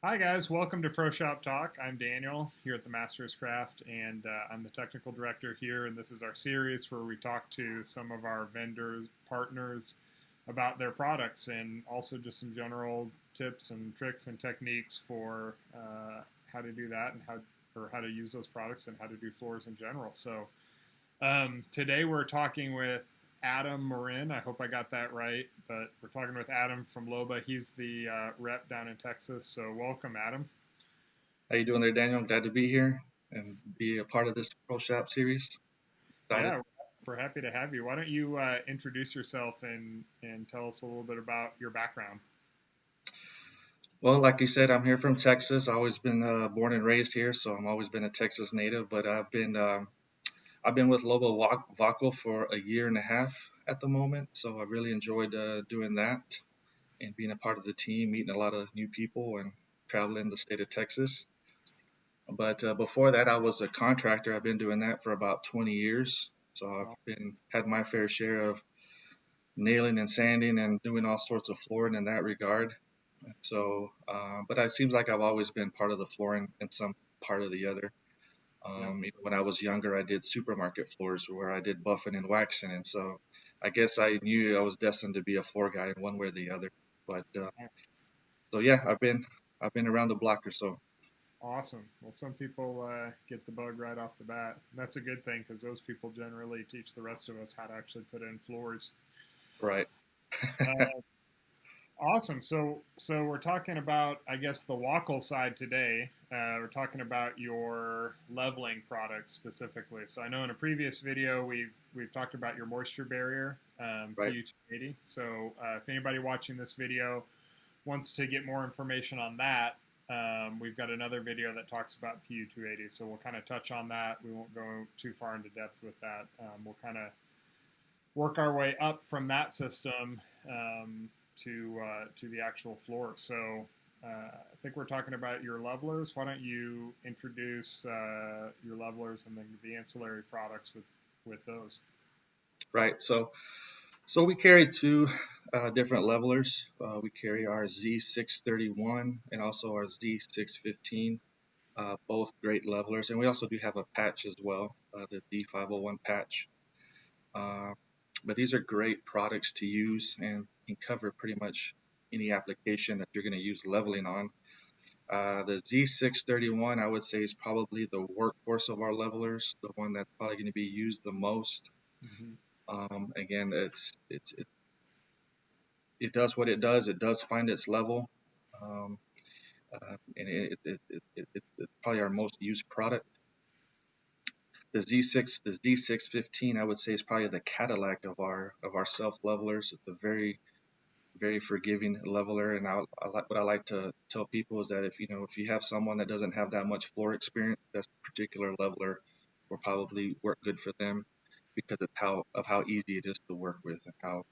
Hi guys, welcome to Pro Shop Talk. I'm Daniel here at the Masters Craft, and I'm the technical director here. And this is our series where we talk to some of our vendors, partners about their products, and also just some general tips and tricks and techniques for how to do that and how to use those products and how to do floors in general. So today we're talking with Adam Marin. I hope I got that right, but we're talking with Adam from Loba. He's the rep down in Texas. So welcome, Adam. How you doing there, Daniel? Glad to be here and be a part of this Pro Shop series. Excited. Yeah, we're happy to have you. Why don't you introduce yourself and tell us a little bit about your background? Well, like you said, I'm here from Texas. I've always been born and raised here, so I'm always been a Texas native. But I've been with Loba Wakol for a year and a half at the moment, so I really enjoyed doing that and being a part of the team, meeting a lot of new people, and traveling the state of Texas. But before that, I was a contractor. I've been doing that for about 20 years, so I've Oh, been had my fair share of nailing and sanding and doing all sorts of flooring in that regard. So, but it seems like I've always been part of the flooring in some part or the other. yeah, Even when I was younger, I did supermarket floors where I did buffing and waxing, and so I guess I knew I was destined to be a floor guy in one way or the other. But nice. so yeah, I've been around the block or so. Awesome. Well, some people get the bug right off the bat. And that's a good thing because those people generally teach the rest of us how to actually put in floors. Right. Uh, Awesome. So we're talking about, I guess, the Wakol side today. We're talking about your leveling products specifically. So I know in a previous video we've talked about your moisture barrier, Right. PU 280. So if anybody watching this video wants to get more information on that, we've got another video that talks about PU 280. So we'll kind of touch on that. We won't go too far into depth with that. We'll kind of work our way up from that system to the actual floor. So I think we're talking about your levelers. Why don't you introduce your levelers and then the ancillary products with those? Right. So we carry two different levelers. We carry our Z631 and also our Z615. Both great levelers, and we also do have a patch as well, the D501 patch. Uh, but these are great products to use and can cover pretty much any application that you're going to use leveling on. The Z631, I would say, is probably the workhorse of our levelers, the one that's probably going to be used the most. Mm-hmm. Again, it does what it does. It does find its level, um, and it's probably our most used product. The Z615, I would say, is probably the Cadillac of our self levelers. It's a very forgiving leveler, and what I like to tell people is that if you have someone that doesn't have that much floor experience, this particular leveler will probably work good for them because of how easy it is to work with and how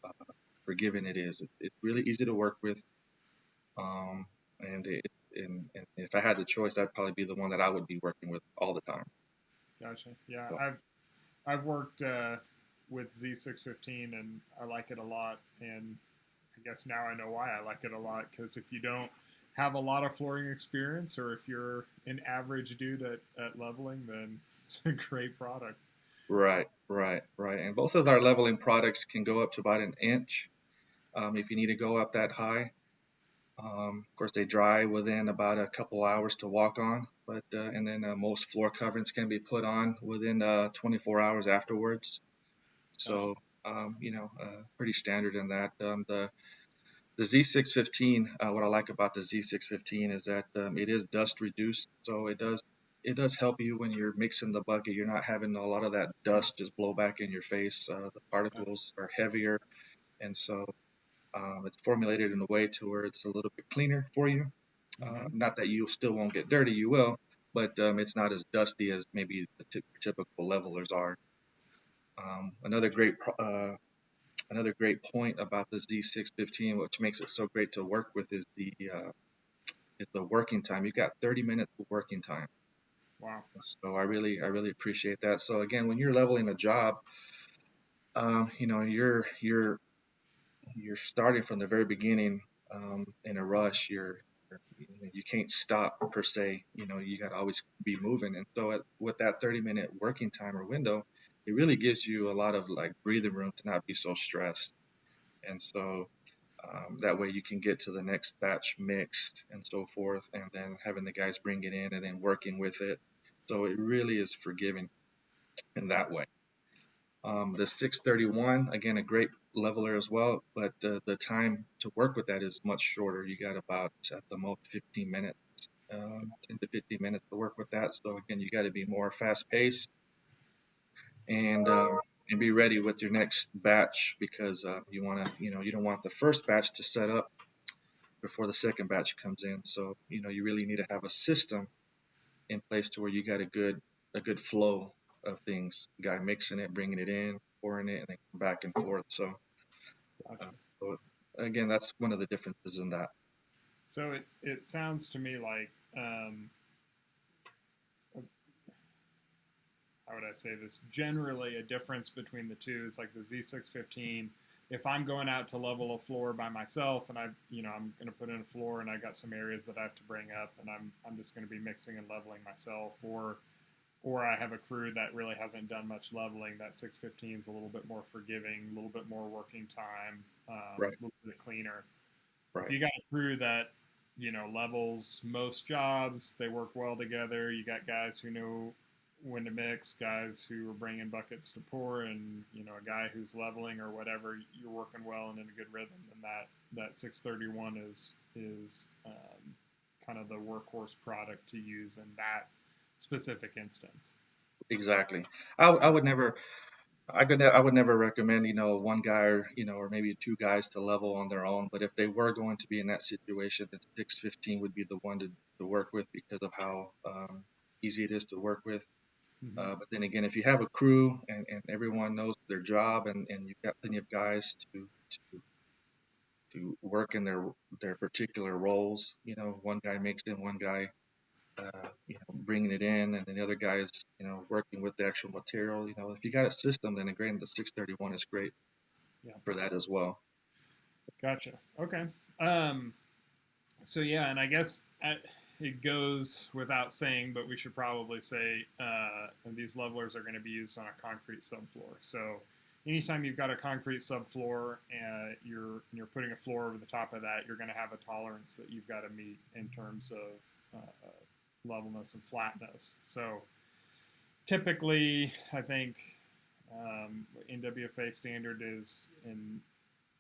forgiving it is. It's really easy to work with, um, and if I had the choice, that'd probably be the one that I would be working with all the time. Gotcha. Yeah, So, I've worked with Z615 and I like it a lot. And I guess now I know why I like it a lot because if you don't have a lot of flooring experience or if you're an average dude at leveling, then it's a great product. right. And both of our leveling products can go up to about an inch if you need to go up that high. Of course, they dry within about a couple hours to walk on, but and then most floor coverings can be put on within 24 hours afterwards. Gotcha. So, pretty standard in that. The Z615, what I like about the Z615 is that it is dust reduced, so it does help you when you're mixing the bucket. You're not having a lot of that dust just blow back in your face. The Yeah. particles are heavier, and so it's formulated in a way to where it's a little bit cleaner for you. Mm-hmm. Not that you still won't get dirty, you will, but it's not as dusty as maybe the typical levelers are. Um, another great another great point about the Z615, which makes it so great to work with, is the working time. You got 30 minutes of working time. Wow. So I really appreciate that. So again, when you're leveling a job, you're starting from the very beginning in a rush. You can't stop per se. You got to always be moving. And so with that 30-minute working time or window, it really gives you a lot of like breathing room to not be so stressed. And so that way you can get to the next batch mixed and so forth, and then having the guys bring it in and then working with it. So it really is forgiving in that way. The 631, again, a great leveler as well, but the time to work with that is much shorter. You got about at the most 15 minutes, 10 to 15 minutes to work with that. So again, you got to be more fast paced and be ready with your next batch because you want to, you don't want the first batch to set up before the second batch comes in. So you really need to have a system in place to where you got a good flow of things. Guy mixing it, bringing it in, pouring it, and then back and forth. Gotcha. So again, that's one of the differences in that. So it sounds to me like, how would I say this? Generally, a difference between the two is like the Z615. If I'm going out to level a floor by myself, and I'm going to put in a floor, and I got some areas that I have to bring up, and I'm just going to be mixing and leveling myself, or I have a crew that really hasn't done much leveling, that 615 is a little bit more forgiving, a little bit more working time, a Right, little bit cleaner. If right, you got a crew that levels most jobs, they work well together. You got guys who know when to mix, guys who are bringing buckets to pour, and a guy who's leveling or whatever. You're working well and in a good rhythm. And that 631 is kind of the workhorse product to use in that specific instance. exactly. I would never. I would never recommend, one guy or maybe two guys to level on their own. But if they were going to be in that situation, then 615 would be the one to work with because of how easy it is to work with. Mm-hmm. But then again, if you have a crew and everyone knows their job and you've got plenty of guys to work in their particular roles, one guy makes in, one guy bringing it in, and then the other guy is, working with the actual material. If you got a system, then again, the 631 is great Yeah, for that as well. gotcha. Okay. Um, So yeah, and I guess it goes without saying, but we should probably say these levelers are going to be used on a concrete subfloor. So anytime you've got a concrete subfloor and you're putting a floor over the top of that, you're going to have a tolerance that you've got to meet in terms of levelness and flatness. So typically, I think NWFA standard is in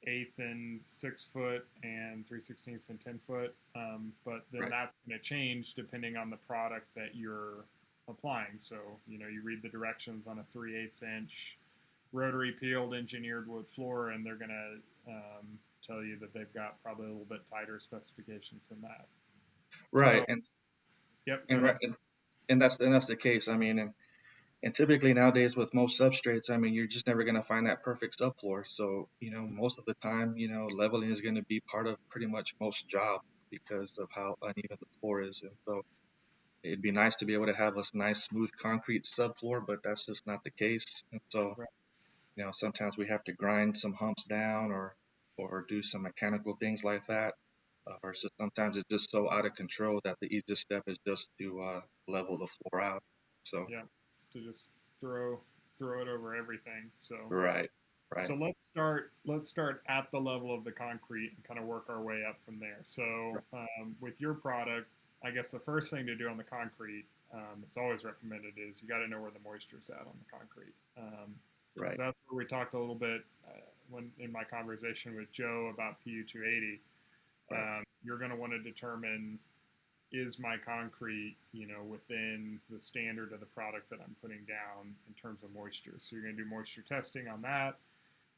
eighth and 6 foot and 3/16 and 10 foot. But then Right. that's going to change depending on the product that you're applying. So, you read the directions on a 3/8 inch rotary peeled engineered wood floor, and they're going to tell you that they've got probably a little bit tighter specifications than that. Right. So, yep, go And ahead. right, and that's the case. I mean, and typically nowadays with most substrates, I mean, you're just never going to find that perfect subfloor. So, most of the time, leveling is going to be part of pretty much most jobs because of how uneven the floor is. And so it'd be nice to be able to have a nice smooth concrete subfloor, but that's just not the case. And so, Right. sometimes we have to grind some humps down or do some mechanical things like that. Or so sometimes it's just so out of control that the easiest step is just to level the floor out. So, Yeah, to just throw throw it over everything. So right, right, So let's start at the level of the concrete and kind of work our way up from there. So right, with your product, I guess the first thing to do on the concrete, it's always recommended, is you got to know where the moisture is at on the concrete. right, So that's where we talked a little bit when in my conversation with Joe about PU 280. right, You're going to want to determine, is my concrete, within the standard of the product that I'm putting down in terms of moisture. So you're going to do moisture testing on that,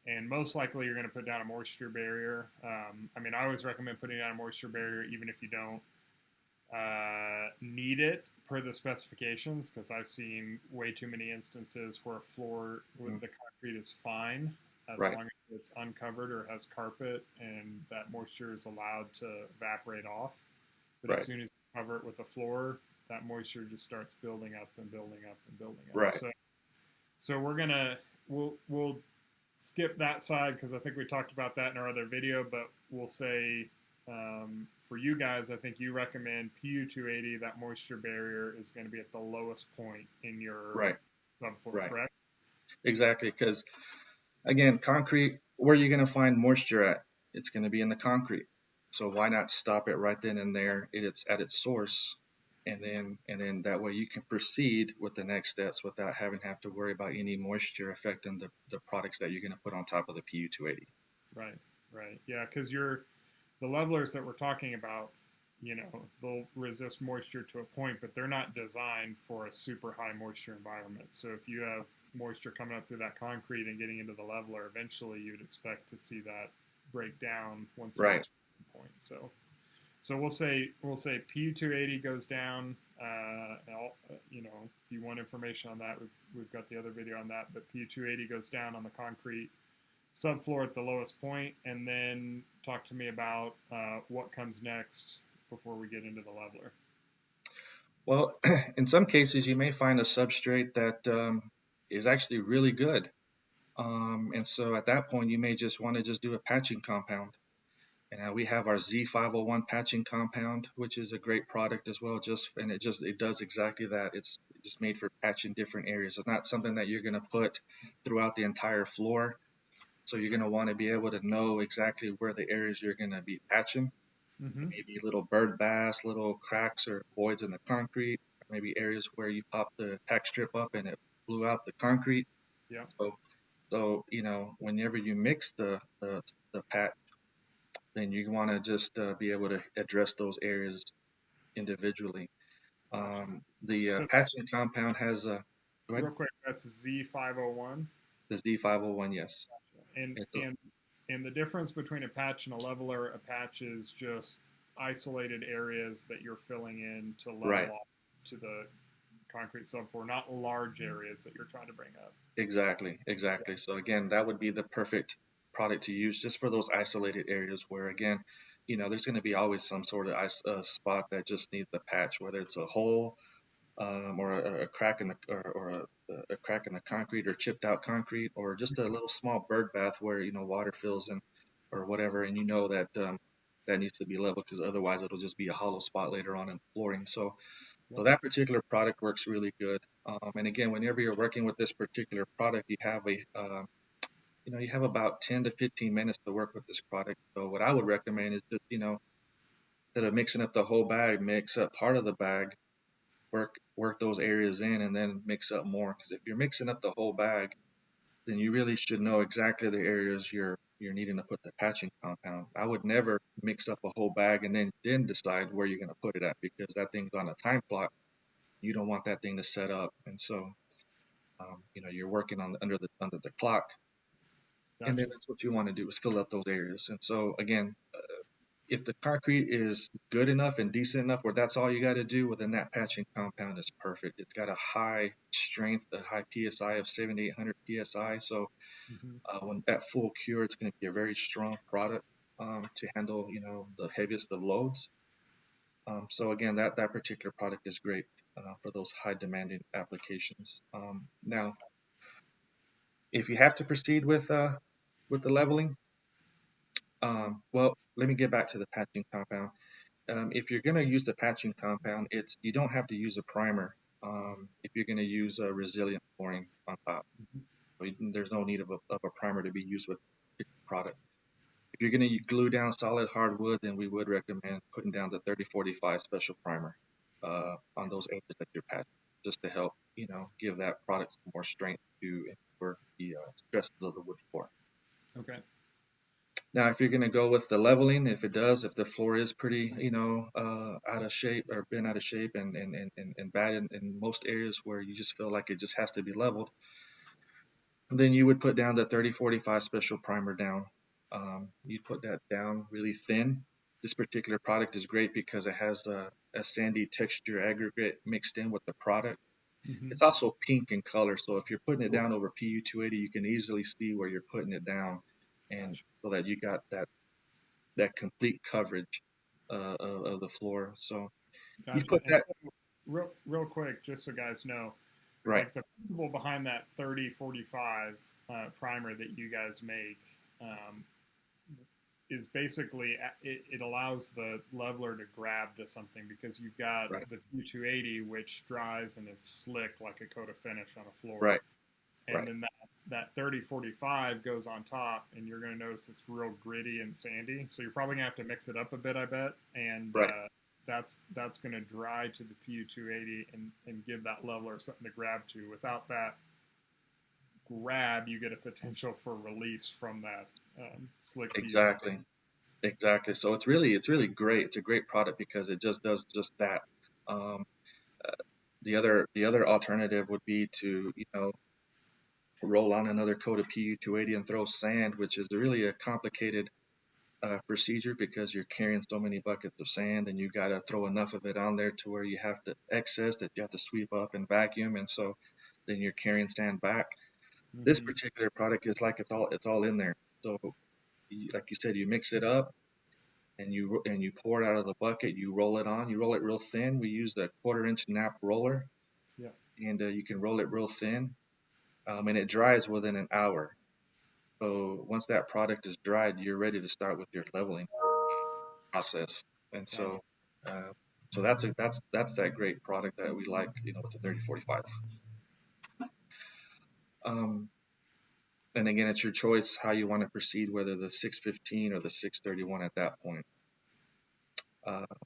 and most likely you're going to put down a moisture barrier. I always recommend putting down a moisture barrier even if you don't need it per the specifications, because I've seen way too many instances where a floor with mm, the concrete is fine as right, long as it's uncovered or has carpet and that moisture is allowed to evaporate off. But as right, soon as you cover it with the floor, that moisture just starts building up and building up and building up. right, So we'll skip that side because I think we talked about that in our other video, but we'll say for you guys, I think you recommend PU 280. That moisture barrier is going to be at the lowest point in your Right, subfloor, right, correct? exactly. Because again, concrete, where are you going to find moisture at? It's going to be in the concrete. So why not stop it right then and there? It's at its source, and then that way you can proceed with the next steps without having to have to worry about any moisture affecting the products that you're going to put on top of the PU 280. Right, right. Yeah, because the levelers that we're talking about, they'll resist moisture to a point, but they're not designed for a super high moisture environment. So if you have moisture coming up through that concrete and getting into the leveler, eventually you'd expect to see that break down once you get Right. to a point. So we'll say PU280 goes down. If you want information on that, we've got the other video on that. But PU280 goes down on the concrete subfloor at the lowest point, and then talk to me about what comes next before we get into the leveler. Well, in some cases, you may find a substrate that is actually really good. And so at that point, you may just want to just do a patching compound. And we have our Z501 patching compound, which is a great product as well. It does exactly that. It's just made for patching different areas. It's not something that you're going to put throughout the entire floor. So you're going to want to be able to know exactly where the areas you're going to be patching. Mm-hmm. Maybe little bird baths, little cracks or voids in the concrete, maybe areas where you pop the tack strip up and it blew out the concrete. Yeah. So, whenever you mix the patch, then you want to just be able to address those areas individually. Gotcha. The So patching compound has go ahead, real quick, that's Z501. the Z501, yes. And It's and and the difference between a patch and a leveler, a patch is just isolated areas that you're filling in to level right, off to the concrete subfloor, not large areas that you're trying to bring up. exactly, Yeah. exactly. So again, that would be the perfect product to use just for those isolated areas where again, there's going to be always some sort of spot that just needs the patch, whether it's a hole or a crack in the or a crack in the concrete or chipped out concrete or just a little small bird bath where water fills in or whatever, and that that needs to be leveled because otherwise it'll just be a hollow spot later on in flooring. So Yep. that particular product works really good. And again, whenever you're working with this particular product, you have about 10 to 15 minutes to work with this product. So what I would recommend is just instead of mixing up the whole bag, mix up part of the bag, work those areas in, and then mix up more. Because if you're mixing up the whole bag, then you really should know exactly the areas you're needing to put the patching compound. I would never mix up a whole bag and then decide where you're going to put it at because that thing's on a time clock. You don't want that thing to set up, and so you're working on under the clock, and then Gotcha. that's what you want to do is fill up those areas. And so again, if the concrete is good enough and decent enough where that's all you got to do, well, then that patching compound is perfect. It's got a high strength, a high PSI of 7,800 PSI. So Mm-hmm. when at full cure, it's going to be a very strong product to handle, the heaviest of loads. So again, that particular product is great for those high demanding applications. Now, if you have to proceed with the leveling, well, let me get back to the patching compound. If you're going to use the patching compound, you don't have to use a primer. If you're going to use a resilient flooring on top, Mm-hmm. there's no need of a primer to be used with the product. If you're going to glue down solid hardwood, then we would recommend putting down the 3045 special primer on those edges that you're patching, just to help give that product some more strength to endure the stresses of the wood floor. Okay. Now, if you're going to go with the leveling, if the floor is pretty, out of shape or been out of shape and bad in most areas where you just feel like it just has to be leveled, then you would put down the 3045 special primer down. You'd put that down really thin. This particular product is great because it has a sandy texture aggregate mixed in with the product. Mm-hmm. It's also pink in color, so if you're putting it down over PU 280, you can easily see where you're putting it down, and Gotcha. so that you got that complete coverage of the floor. So you Gotcha. put And that so, real quick, just so guys know, right. like the principle behind that 3045 primer that you guys make, um, is basically it allows the leveler to grab to something because you've got Right. the PU280 which dries and is slick like a coat of finish on a floor, Right. and Right. then that 3045 goes on top, and you're going to notice it's real gritty and sandy. So you're probably going to have to mix it up a bit, I bet, and Right. that's going to dry to the PU280 and give that leveler something to grab to. Without that grab, you get a potential for release from that slick PU. Exactly. Exactly. So it's really great. It's a great product because it just does just that. Um, the other alternative would be to, you know, roll on another coat of PU280 and throw sand, which is really a complicated procedure because you're carrying so many buckets of sand and you got to throw enough of it on there to where you have to excess that you have to sweep up and vacuum, and so then you're carrying sand back. This Mm-hmm. particular product is like it's all in there. So like you said, you mix it up and you pour it out of the bucket. You roll it on. You roll it real thin. We use the 1/4 inch nap roller, Yeah. and you can roll it real thin, and it dries within an hour. So once that product is dried, you're ready to start with your leveling process. And Got it. uh, so that's that great product that we like, you know, with the 3045. Um, and again, it's your choice how you want to proceed, whether the 615 or the 631 at that point.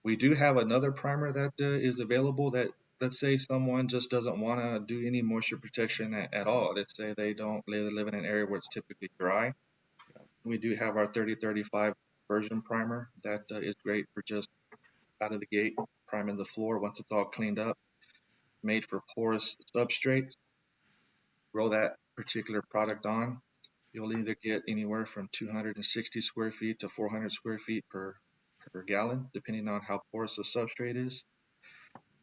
We do have another primer that is available that, let's say someone just doesn't want to do any moisture protection at all. Let's say they don't live in an area where it's typically dry. Yeah. We do have our 3035 version primer that is great for just out of the gate, priming the floor once it's all cleaned up, made for porous substrates. Roll that particular product on. You'll either get anywhere from 260 square feet to 400 square feet per gallon, depending on how porous the substrate is.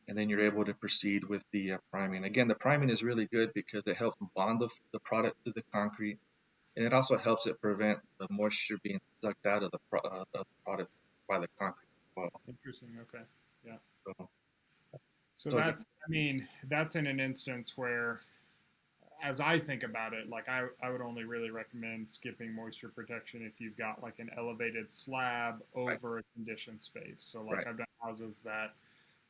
And then you're able to proceed with the priming. Again, the priming is really good because it helps bond the product to the concrete, and it also helps it prevent the moisture being sucked out of of the product by the concrete as well. Interesting. Okay. Yeah. So, So so again, that's, I mean, that's in an instance where, as I think about it, like I would only really recommend skipping moisture protection if you've got like an elevated slab right, over a conditioned space. So like right, I've done houses that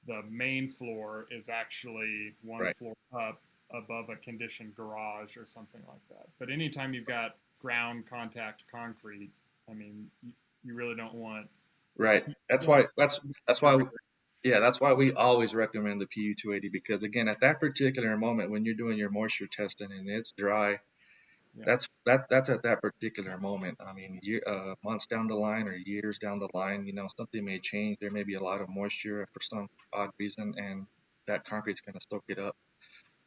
the main floor is actually one right, floor up above a conditioned garage or something like that. But anytime you've got ground contact concrete, I mean, you really don't want right. you want That's why everywhere. yeah, that's why we always recommend the PU280 because again, at that particular moment when you're doing your moisture testing and it's dry, Yeah, that's at that particular moment. I mean, months down the line or years down the line, you know, something may change. There may be a lot of moisture for some odd reason, and that concrete's going to soak it up.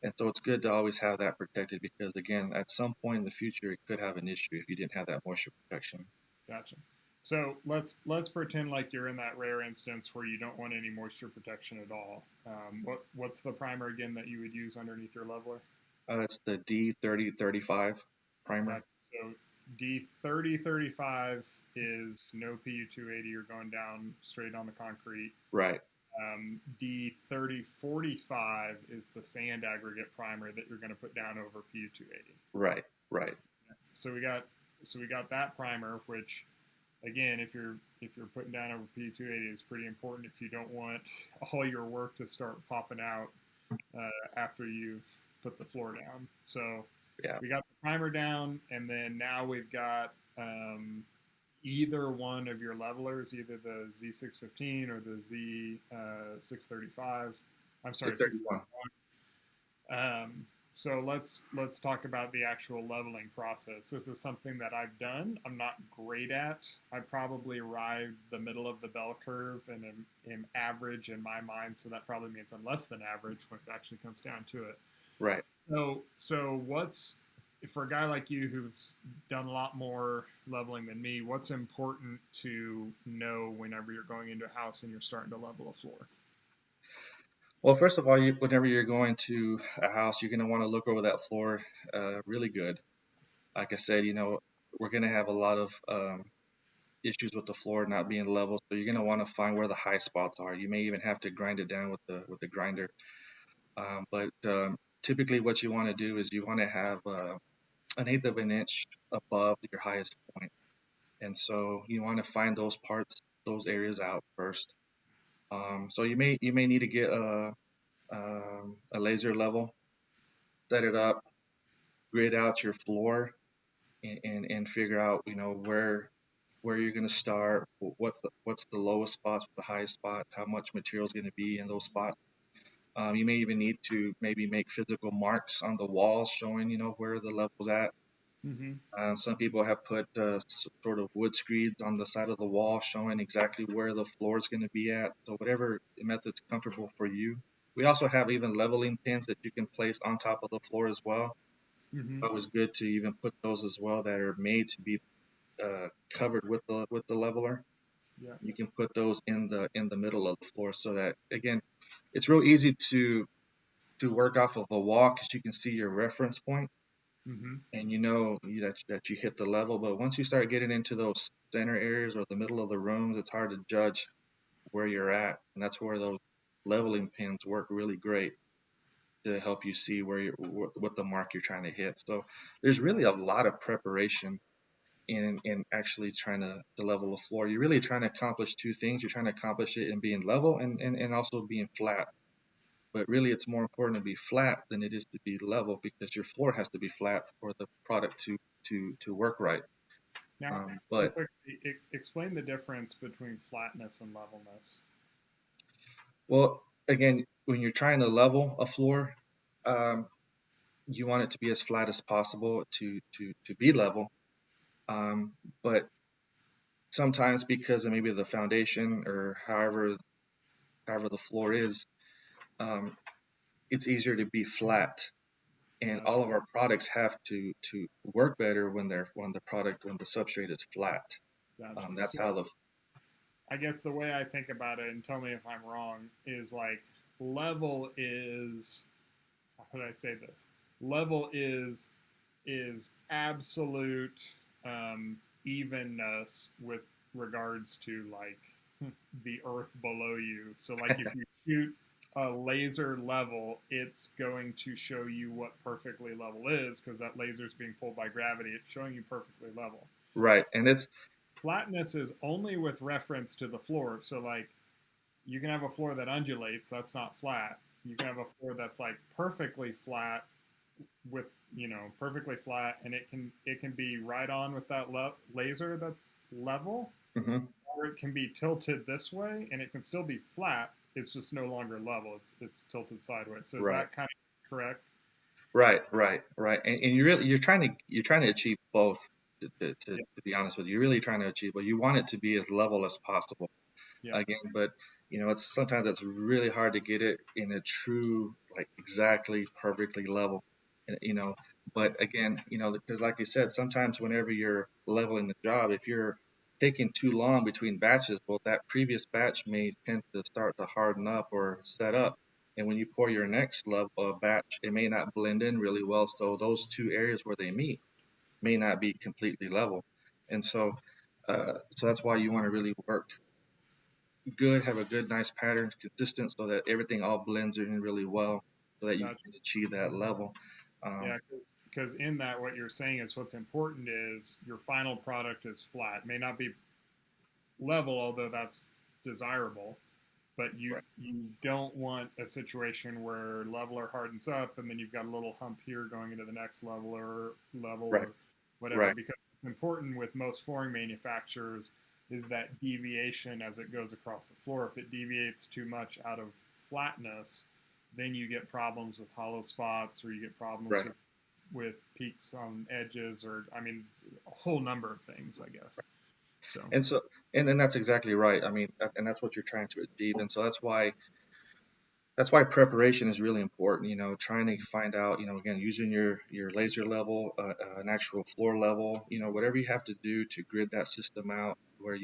And so it's good to always have that protected because, again, at some point in the future, it could have an issue if you didn't have that moisture protection. gotcha. So let's pretend like you're in that rare instance where you don't want any moisture protection at all. What's the primer again that you would use underneath your leveler? It's the D3035 primer. Gotcha. So D3035 is no PU280. You're going down straight on the concrete. Right, D3045 is the sand aggregate primer that you're going to put down over PU280. right, right, So we got that primer, which again, if you're putting down over PU280, is pretty important if you don't want all your work to start popping out after you've put the floor down. So yeah, we got the primer down, and then now we've got either one of your levelers, either the Z615 or the Z635. I'm sorry, 631. 631. So let's talk about the actual leveling process. This is something that I've done. I'm not great at. I probably arrived the middle of the bell curve and am average in my mind. So that probably means I'm less than average when it actually comes down to it. Right. So what's for a guy like you who's done a lot more leveling than me? What's important to know whenever you're going into a house and you're starting to level a floor? Well, first of all, whenever you're going to a house, you're going to want to look over that floor really good. Like I said, you know, we're going to have a lot of issues with the floor not being level, so you're going to want to find where the high spots are. You may even have to grind it down with the grinder. But typically, what you want to do is you want to have an eighth of an inch above your highest point. And so you want to find those parts, those areas out first. So you may need to get a laser level, set it up, grid out your floor, and figure out where you're going to start, what's the lowest spots, the highest spot, how much material is going to be in those spots. You may even need to maybe make physical marks on the walls showing where the level's at. Mm-hmm. Some people have put sort of wood screeds on the side of the wall showing exactly where the floor is going to be at. So whatever method's comfortable for you. We also have even leveling pins that you can place on top of the floor as well. Mm-hmm. It was good to even put those as well that are made to be covered with the leveler. Yeah. You can put those in the middle of the floor so that again, it's real easy to work off of a wall because you can see your reference point Mm-hmm. and that you hit the level. But once you start getting into those center areas or the middle of the rooms, it's hard to judge where you're at, and that's where those leveling pins work really great to help you see what the mark you're trying to hit. So there's really a lot of preparation in actually trying to level a floor. You're really trying to accomplish two things. You're trying to accomplish it in being level and also being flat. But really, it's more important to be flat than it is to be level because your floor has to be flat for the product to work right. Now, real But quick, explain the difference between flatness and levelness. well, again, when you're trying to level a floor, um, you want it to be as flat as possible to be level. Um, but sometimes because of maybe the foundation or however the floor is, um, it's easier to be flat. And all Gotcha. of our products have to work better when the substrate is flat. Gotcha. That's So how the I guess the way I think about it, and tell me if I'm wrong, is like level is, how did I say this? Level is absolute evenness with regards to like the earth below you. So like if you shoot a laser level, it's going to show you what perfectly level is because that laser is being pulled by gravity. It's showing you perfectly level. right, and it's Flatness is only with reference to the floor. So like you can have a floor that undulates, that's not flat. You can have a floor that's like perfectly flat with perfectly flat, and it can be right on with that laser that's level, mhm, or it can be tilted this way and it can still be flat. It's just no longer level. It's tilted sideways. So is right. that kind of correct? Right. And you're trying to achieve both. Yeah. To be honest with you, you're really trying to achieve, but you want it to be as level as possible. Yeah. Again, but it's really hard to get it in a true like exactly perfectly level. And, but again, because like you said, sometimes whenever you're leveling the job, if you're taking too long between batches, well, that previous batch may tend to start to harden up or set up. And when you pour your next level batch, it may not blend in really well. So those two areas where they meet may not be completely level. And so that's why you want to really work good, have a good, nice pattern, consistent, so that everything all blends in really well, so that you Gotcha. can achieve that level. Yeah, Um, because in that, what you're saying is what's important is your final product is flat. It may not be level, although that's desirable, but you right, you don't want a situation where leveler hardens up and then you've got a little hump here going into the next level right, or whatever. right, Because what's important with most flooring manufacturers is that deviation as it goes across the floor. If it deviates too much out of flatness, then you get problems with hollow spots, or you get problems right. with peaks on edges, or I mean a whole number of things, I guess. So And so, and that's exactly right. I mean, and that's what you're trying to achieve. And so that's why preparation is really important. Trying to find out, again, using your laser level, an actual floor level, whatever you have to do to grid that system out, where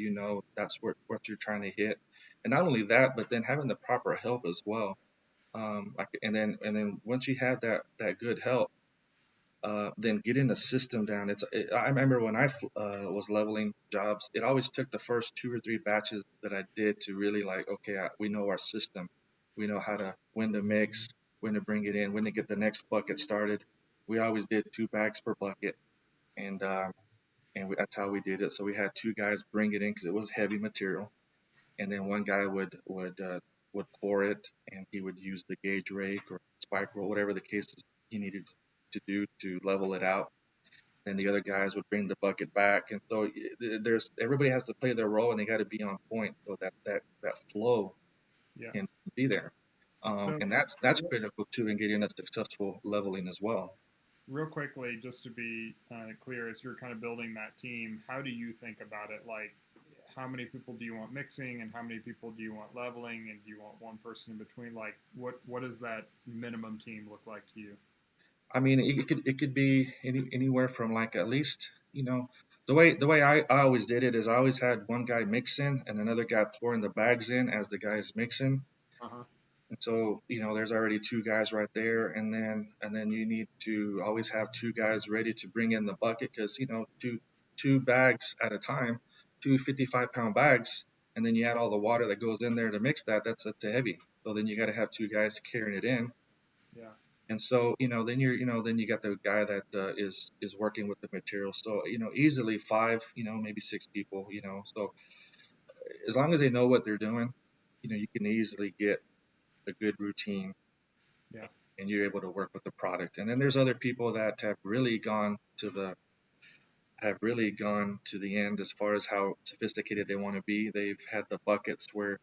that's what you're trying to hit. And not only that, but then having the proper help as well. And then once you have that good help, then getting the system down. I remember when I was leveling jobs, it always took the first two or three batches that I did to really like, okay, we know our system, we know when to mix, when to bring it in, when to get the next bucket started. We always did 2 bags per bucket, and and that's how we did it. So we had two guys bring it in because it was heavy material, and then one guy would pour it, and he would use the gauge rake or spike roll, whatever the case is he needed to do to level it out. And the other guys would bring the bucket back, and so there's everybody has to play their role, and they got to be on point so that flow Yeah. can be there. So, And that's critical too in getting a successful leveling as well. real quickly, just to be clear, as you're kind of building that team, how do you think about it? Like, how many people do you want mixing, and how many people do you want leveling, and do you want one person in between? Like, what does that minimum team look like to you? I mean, it could be anywhere from like at least the way I always did it is I always had one guy mixing and another guy pouring the bags in as the guy's mixing. Uh huh. And so, there's already two guys right there, and then you need to always have two guys ready to bring in the bucket because two bags at a time, two 55-pound bags, and then you add all the water that goes in there to mix that. That's too heavy. So then you got to have two guys carrying it in. Yeah. And so, then you got the guy that is working with the material. So, easily five, maybe six people. So as long as they know what they're doing, you can easily get a good routine, Yeah. and you're able to work with the product. And then there's other people that have really gone to the end as far as how sophisticated they want to be. They've had the buckets where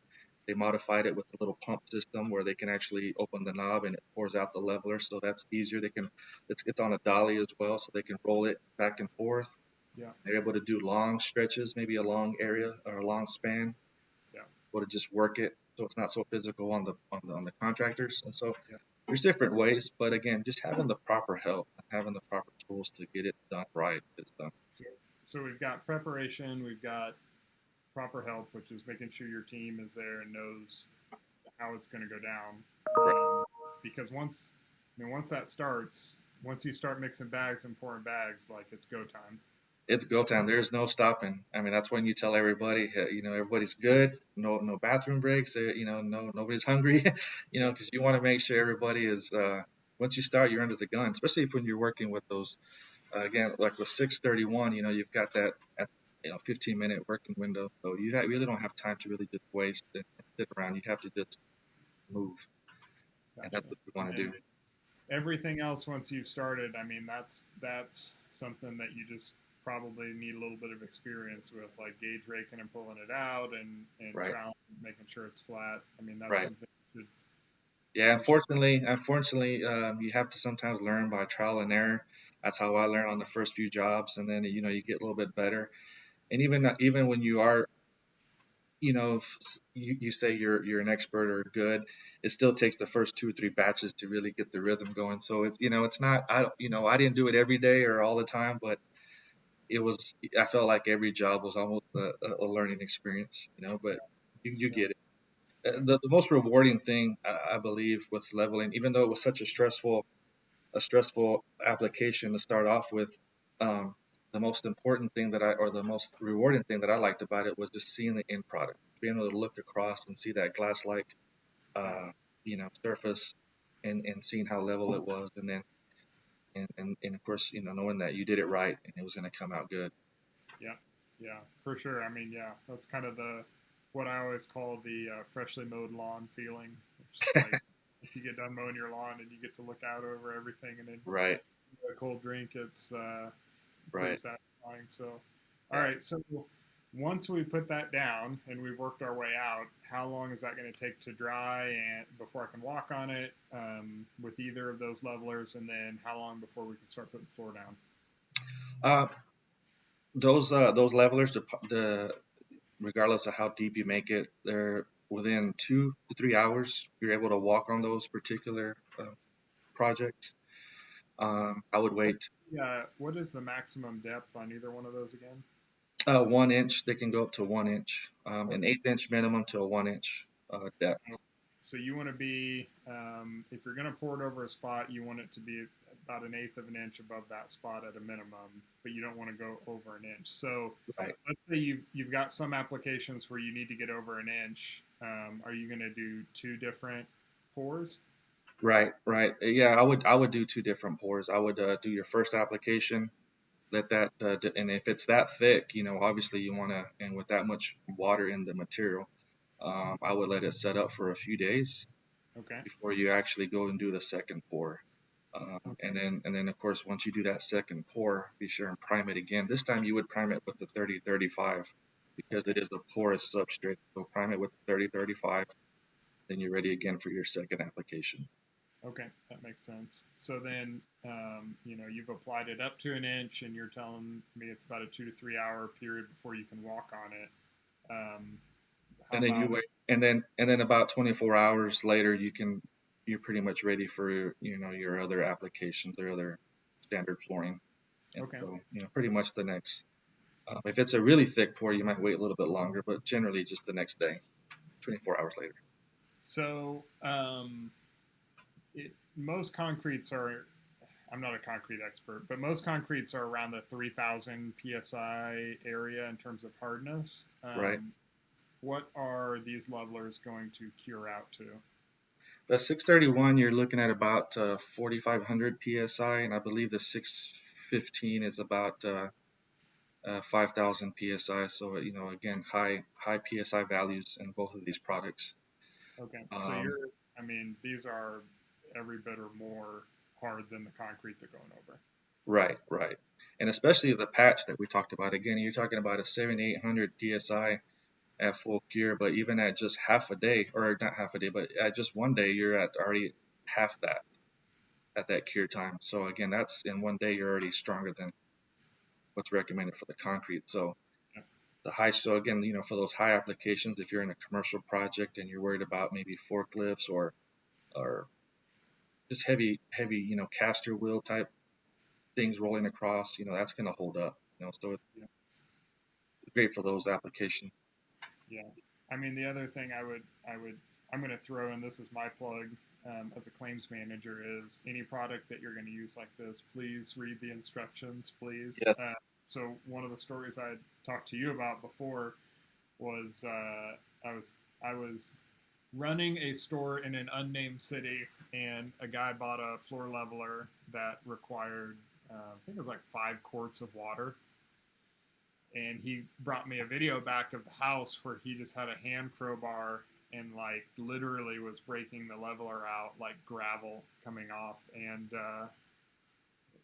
they modified it with a little pump system where they can actually open the knob and it pours out the leveler. So that's easier. It's on a dolly as well, so they can roll it back and forth. Yeah. They're able to do long stretches, maybe a long area or a long span, Yeah. or to just work it so it's not so physical on the contractors. And so Yeah. there's different ways, but again, just having the proper help and having the proper tools to get it done right is done. So, so we've got preparation, we've got proper help, which is making sure your team is there and knows how it's going to go down. Right. Because once that starts, once you start mixing bags and pouring bags, like it's go time. It's go So time. There's no stopping. I mean, that's when you tell everybody, everybody's good. No bathroom breaks. No, nobody's hungry. Because you want to make sure everybody is. Once you start, you're under the gun. Especially if when you're working with those, again, like with 631. You've got that 15-minute working window. So really don't have time to really just waste and sit around. You have to just move, and gotcha. that's what you want to And do. everything else once you've started, I mean, that's something that you just probably need a little bit of experience with, like gauge raking and pulling it out, and Right. troweling, making sure it's flat. I mean, that's Right. something you Yeah, should. unfortunately, you have to sometimes learn by trial and error. That's how I learned on the first few jobs, and then you get a little bit better. And even when you are, you say you're an expert or good, it still takes the first two or three batches to really get the rhythm going. So it's not I didn't do it every day or all the time, but I felt like every job was almost a learning experience. But you Yeah. get it. Yeah. The most rewarding thing I believe with leveling, even though it was such a stressful application to start off with. Um, the most important thing or the most rewarding thing that I liked about it was just seeing the end product, being able to look across and see that glass-like, Yeah. surface, and seeing how level it was, and then and of course, knowing that you did it right and it was going to come out good. Yeah, yeah, for sure. I mean, yeah, that's kind of the what I always call the freshly mowed lawn feeling. It's just like once you get done mowing your lawn and you get to look out over everything and then Right, a cold drink, it's pretty right, satisfying. So, all yeah. right, so once we put that down and we've worked our way out, how long is that going to take to dry and before I can walk on it with either of those levelers, and then how long before we can start putting the floor down? Uh, those levelers, the regardless of how deep you make it, they're within 2 to 3 hours. You're able to walk on those particular projects. I would wait What is the maximum depth on either one of those again? 1 inch. They can go up to 1 inch, an Okay. 1/8 inch minimum to a 1 inch depth. So, so you want to be, if you're going to pour it over a spot, you want it to be about an eighth of an inch above that spot at a minimum, but you don't want to go over an inch. So Right, let's say you've got some applications where you need to get over an inch. Are you going to do two different pours? right, right. Yeah, I would do two different pours. I would do your first application, let that and if it's that thick, obviously you want to, and with that much water in the material, I would let it set up for a few days Okay. before you actually go and do the second pour. Okay. And then of course once you do that second pour, be sure and prime it again. This time you would prime it with the 30-35 because it Okay. is a porous substrate. So prime it with the 30-35, then you're ready again for your second application. Okay, that makes sense. So then, you've applied it up to an inch, and you're telling me it's about a 2 to 3 hour period before you can walk on it. Um, how And then you about wait, and then about 24 hours later, you're pretty much ready for your other applications or other standard flooring. And okay? so pretty much the next. If it's a really thick pour, you might wait a little bit longer, but generally just the next day, 24 hours later. So most concretes are. I'm not a concrete expert, but most concretes are around the 3,000 psi area in terms of hardness. Right. What are these levelers going to cure out to? The 631, you're looking at about 4,500 psi, and I believe the 615 is about 5,000 psi. So again, high psi values in both of these products. Okay, so Um, I mean, these are every bit or more hard than the concrete they're going over. right, right, and especially the patch that we talked about. Again, you're talking about a 7,800 psi at full cure, but even at just half a day, or not half a day, but at just one day, you're at already half that at that cure time. So again, that's in one day, you're already stronger than what's recommended for the concrete. So Yeah, so again, for those high applications, if you're in a commercial project and you're worried about maybe forklifts or just heavy, caster wheel type things rolling across, that's going to hold up. So it's yeah, great for those applications. yeah. I mean, the other thing I'm going to throw in, this is my plug as a claims manager, is any product that you're going to use like this, please read the instructions, please. Yes. So one of the stories I talked to you about before was I was running a store in an unnamed city, and a guy bought a floor leveler that required I think it was like 5 quarts of water, and he brought me a video back of the house where he just had a hand crowbar and like literally was breaking the leveler out like gravel coming off. And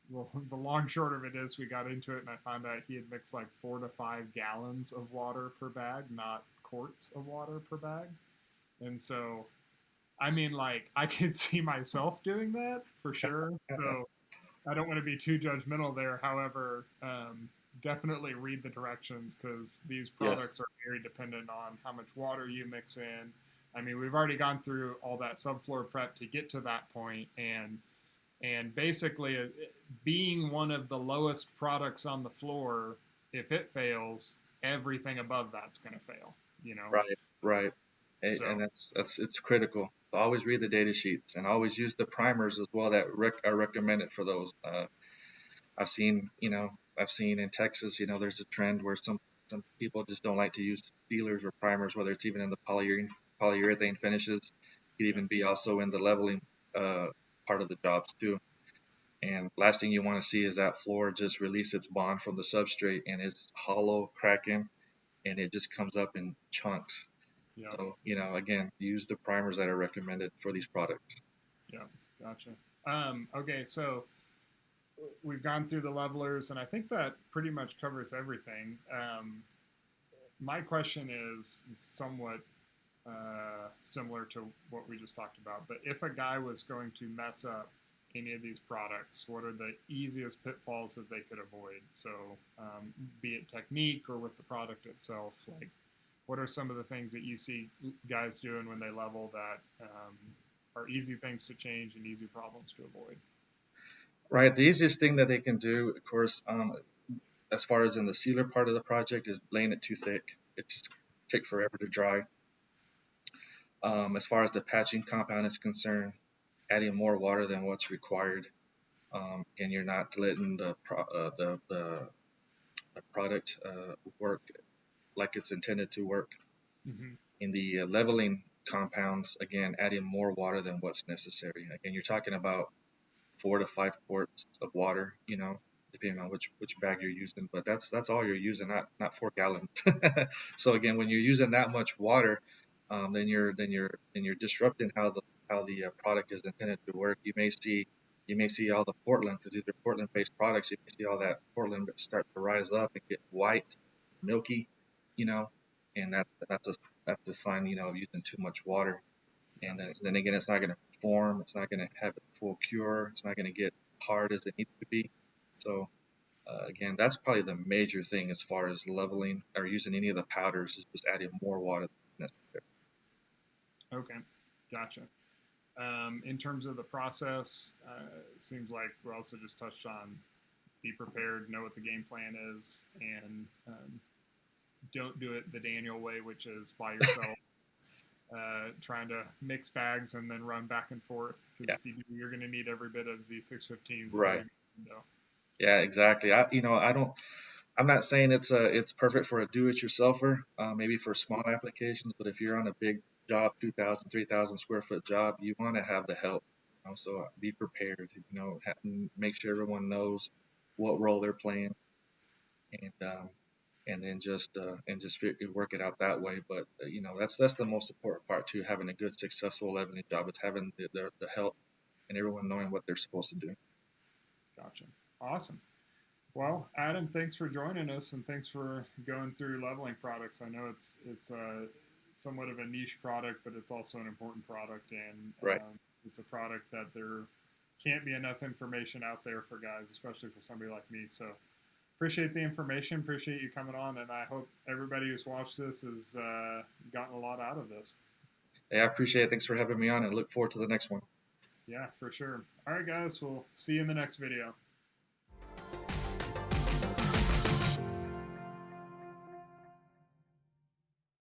well, the long short of it is we got into it and I found out he had mixed like 4 to 5 gallons of water per bag, not quarts of water per bag. And so, I mean, like, I can see myself doing that for sure. So I don't want to be too judgmental there. However, definitely read the directions because these Yes. products are very dependent on how much water you mix in. I mean, we've already gone through all that subfloor prep to get to that point, and basically, being one of the lowest products on the floor, if it fails, everything above that's going to fail. You know, Right. Right. And so that's it's critical. Always read the data sheets and always use the primers as well that are recommended for those. I've seen in Texas, there's a trend where some people just don't like to use sealers or primers, whether it's even in the polyurethane finishes. It could yeah, even be also in the leveling uh, part of the jobs too. And last thing you want to see is that floor just release its bond from the substrate and it's hollow, cracking, and it just comes up in chunks. yeah, So, again, use the primers that are recommended for these products. yeah, gotcha. Okay, so we've gone through the levelers, and I think that pretty much covers everything. My question is somewhat similar to what we just talked about, but if a guy was going to mess up any of these products, what are the easiest pitfalls that they could avoid? So, be it technique or with the product itself, like what are some of the things that you see guys doing when they level that are easy things to change and easy problems to avoid? Right. The easiest thing that they can do, of course, as far as in the sealer part of the project, is laying it too thick. It just takes forever to dry. As far as the patching compound is concerned, adding more water than what's required, and you're not letting the product work like it's intended to work. Mm-hmm. In the leveling compounds, again, adding more water than what's necessary. Again, you're talking about 4 to 5 quarts of water. depending on which bag you're using. But that's all you're using, not 4 gallons. So again, when you're using that much water, then you're disrupting how the product is intended to work. You may see all the Portland, because these are Portland-based products. You may see all that Portland start to rise up and get white, milky, you know, and that's a sign, of using too much water. And then again, it's not going to perform. It's not going to have a full cure. It's not going to get hard as it needs to be. So again, that's probably the major thing as far as leveling or using any of the powders, is just adding more water than necessary. Okay, gotcha. In terms of the process, it seems like we also just touched on be prepared, know what the game plan is, and don't do it the Daniel way, which is by yourself, trying to mix bags and then run back and forth. Because Yeah, if you do, you're going to need every bit of Z615's right. 30 window. Yeah, exactly. I'm not saying it's perfect for a do-it-yourselfer, maybe for small applications, but if you're on a big job, 2,000, 3,000 square foot job, you want to have the help. So be prepared. Make sure everyone knows what role they're playing, and then just work it out that way. But that's the most important part too. Having a good, successful leveling job, is having the help and everyone knowing what they're supposed to do. Gotcha. Awesome. Well, Adam, thanks for joining us, and thanks for going through leveling products. I know it's somewhat of a niche product, but it's also an important product, and Right. it's a product that there can't be enough information out there for guys, especially for somebody like me. So appreciate the information, appreciate you coming on, and I hope everybody who's watched this has gotten a lot out of this. Hey, I appreciate it. Thanks for having me on, and look forward to the next one. Yeah, for sure. All right, guys, we'll see you in the next video.